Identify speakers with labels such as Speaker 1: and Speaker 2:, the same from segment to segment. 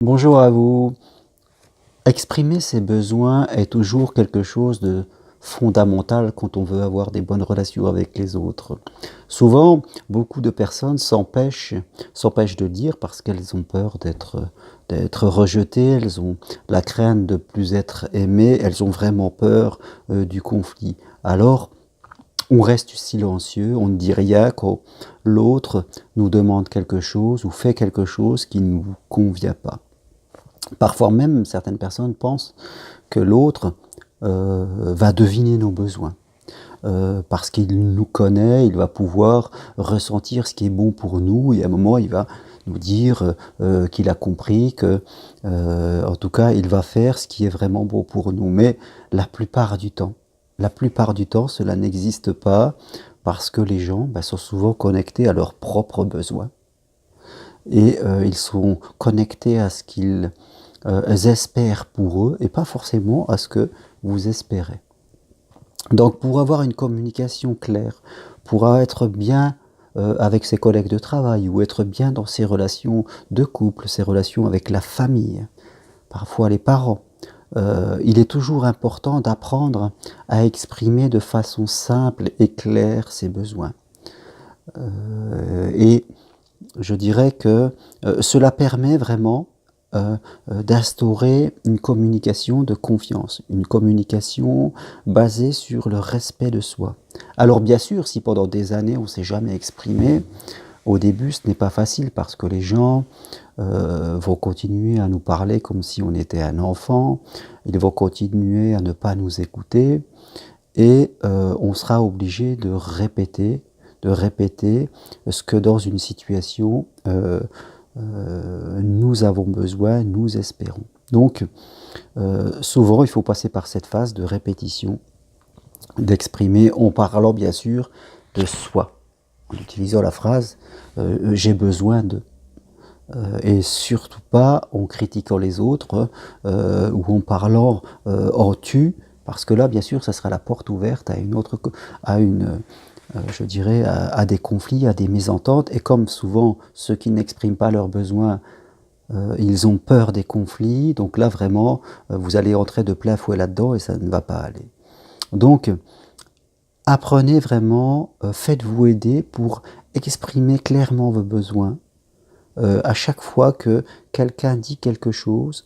Speaker 1: Bonjour à vous. Exprimer ses besoins est toujours quelque chose de fondamental quand on veut avoir des bonnes relations avec les autres. Souvent, beaucoup de personnes s'empêchent de le dire parce qu'elles ont peur d'être rejetées, elles ont la crainte de plus être aimées, elles ont vraiment peur du conflit. Alors, on reste silencieux, on ne dit rien quand l'autre nous demande quelque chose ou fait quelque chose qui ne nous convient pas. Parfois même, certaines personnes pensent que l'autre va deviner nos besoins. Parce qu'il nous connaît, il va pouvoir ressentir ce qui est bon pour nous, et à un moment, il va nous dire qu'il a compris que, en tout cas, il va faire ce qui est vraiment bon pour nous. Mais la plupart du temps, cela n'existe pas parce que les gens sont souvent connectés à leurs propres besoins. Et ils sont connectés à ce qu'ils espèrent pour eux et pas forcément à ce que vous espérez. Donc pour avoir une communication claire, pour être bien avec ses collègues de travail ou être bien dans ses relations de couple, ses relations avec la famille, parfois les parents, il est toujours important d'apprendre à exprimer de façon simple et claire ses besoins. Et je dirais que cela permet vraiment d'instaurer une communication de confiance, une communication basée sur le respect de soi. Alors bien sûr, si pendant des années on ne s'est jamais exprimé, au début ce n'est pas facile parce que les gens vont continuer à nous parler comme si on était un enfant, ils vont continuer à ne pas nous écouter et on sera obligé de répéter ce que dans une situation nous avons besoin, nous espérons. Donc, souvent, il faut passer par cette phase de répétition, d'exprimer, en parlant bien sûr de soi, en utilisant la phrase j'ai besoin de. Et surtout pas en critiquant les autres ou en parlant en tu, parce que là, bien sûr, ça sera la porte ouverte je dirais, à des conflits, à des mésententes. Et comme souvent, ceux qui n'expriment pas leurs besoins, ils ont peur des conflits. Donc là, vraiment, vous allez entrer de plein fouet là-dedans et ça ne va pas aller. Donc, apprenez vraiment, faites-vous aider pour exprimer clairement vos besoins. À chaque fois que quelqu'un dit quelque chose,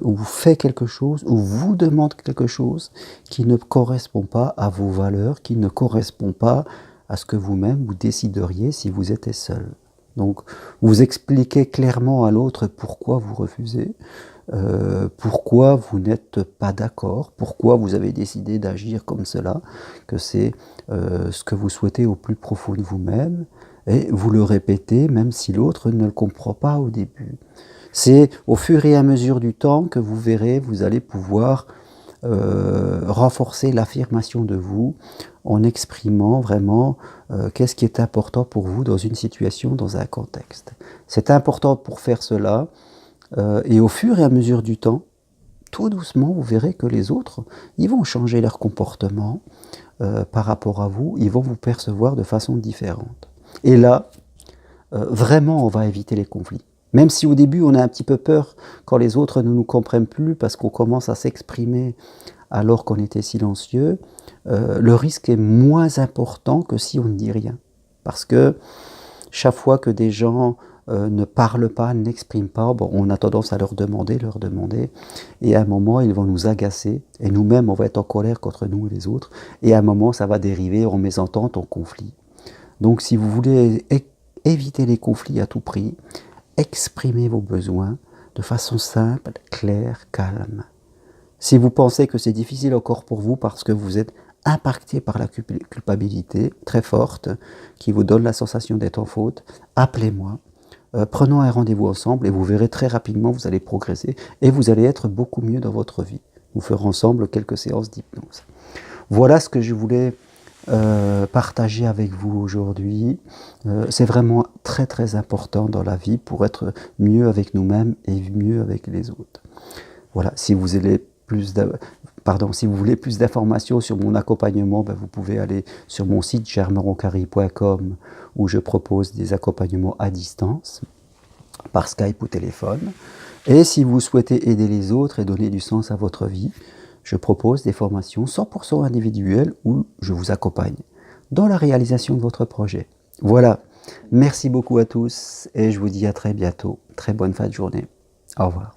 Speaker 1: ou fait quelque chose, ou vous demande quelque chose qui ne correspond pas à vos valeurs, qui ne correspond pas à ce que vous-même vous décideriez si vous étiez seul. Donc, vous expliquez clairement à l'autre pourquoi vous refusez, pourquoi vous n'êtes pas d'accord, pourquoi vous avez décidé d'agir comme cela, que c'est ce que vous souhaitez au plus profond de vous-même, et vous le répétez même si l'autre ne le comprend pas au début. C'est au fur et à mesure du temps que vous verrez, vous allez pouvoir renforcer l'affirmation de vous en exprimant vraiment qu'est-ce qui est important pour vous dans une situation, dans un contexte. C'est important pour faire cela et au fur et à mesure du temps, tout doucement, vous verrez que les autres, ils vont changer leur comportement par rapport à vous, ils vont vous percevoir de façon différente. Et là, vraiment, on va éviter les conflits. Même si au début, on a un petit peu peur quand les autres ne nous comprennent plus parce qu'on commence à s'exprimer alors qu'on était silencieux, le risque est moins important que si on ne dit rien. Parce que chaque fois que des gens ne parlent pas, n'expriment pas, bon, on a tendance à leur demander, et à un moment, ils vont nous agacer, et nous-mêmes, on va être en colère contre nous et les autres, et à un moment, ça va dériver en mésentente, en conflit. Donc, si vous voulez éviter les conflits à tout prix, exprimez vos besoins de façon simple, claire, calme. Si vous pensez que c'est difficile encore pour vous parce que vous êtes impacté par la culpabilité très forte qui vous donne la sensation d'être en faute, appelez-moi. Prenons un rendez-vous ensemble et vous verrez très rapidement, vous allez progresser et vous allez être beaucoup mieux dans votre vie. Nous ferons ensemble quelques séances d'hypnose. Voilà ce que je voulais partager avec vous aujourd'hui. C'est vraiment très très important dans la vie pour être mieux avec nous-mêmes et mieux avec les autres. Voilà, si vous voulez plus d'informations sur mon accompagnement, vous pouvez aller sur mon site germeroncari.com où je propose des accompagnements à distance, par Skype ou téléphone. Et si vous souhaitez aider les autres et donner du sens à votre vie, je propose des formations 100% individuelles où je vous accompagne dans la réalisation de votre projet. Voilà, merci beaucoup à tous et je vous dis à très bientôt. Très bonne fin de journée. Au revoir.